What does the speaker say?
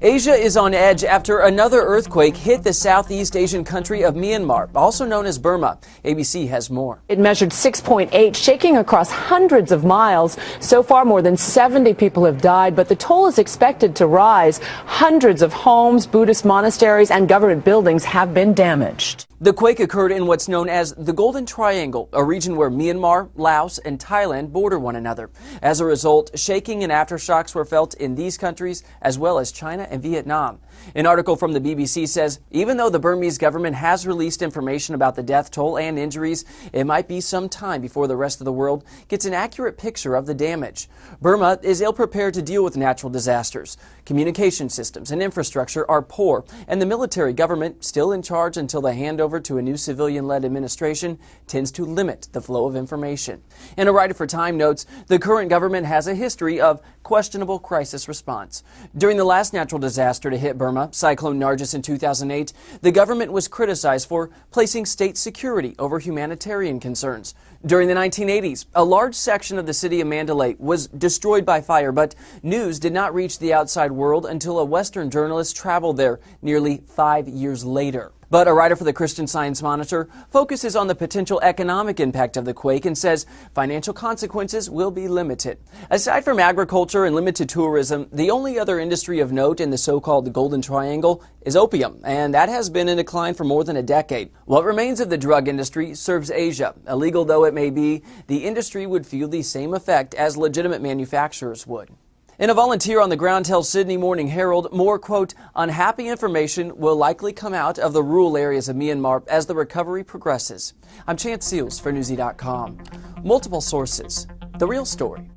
Asia is on edge after another earthquake hit the Southeast Asian country of Myanmar, also known as Burma. ABC has more. It measured 6.8, shaking across hundreds of miles. So far, more than 70 people have died, but the toll is expected to rise. Hundreds of homes, Buddhist monasteries, and government buildings have been damaged. The quake occurred in what's known as the Golden Triangle, a region where Myanmar, Laos, and Thailand border one another. As a result, shaking and aftershocks were felt in these countries, as well as China and Vietnam. An article from the BBC says, even though the Burmese government has released information about the death toll and injuries, it might be some time before the rest of the world gets an accurate picture of the damage. Burma is ill-prepared to deal with natural disasters. Communication systems and infrastructure are poor, and the military government, still in charge until the handover to a new civilian-led administration, tends to limit the flow of information. And a writer for Time notes, the current government has a history of questionable crisis response. During the last natural disaster to hit Burma, Cyclone Nargis in 2008, the government was criticized for placing state security over humanitarian concerns. During the 1980s, a large section of the city of Mandalay was destroyed by fire, but news did not reach the outside world until a Western journalist traveled there nearly 5 years later. But a writer for the Christian Science Monitor focuses on the potential economic impact of the quake and says financial consequences will be limited. Aside from agriculture and limited tourism, the only other industry of note in the so-called Golden Triangle is opium, and that has been in decline for more than a decade. What remains of the drug industry serves Asia. Illegal though it may be, the industry would feel the same effect as legitimate manufacturers would. And a volunteer on the ground tells Sydney Morning Herald more, quote, unhappy information will likely come out of the rural areas of Myanmar as the recovery progresses. I'm Chance Seals for Newsy.com. Multiple sources, the real story.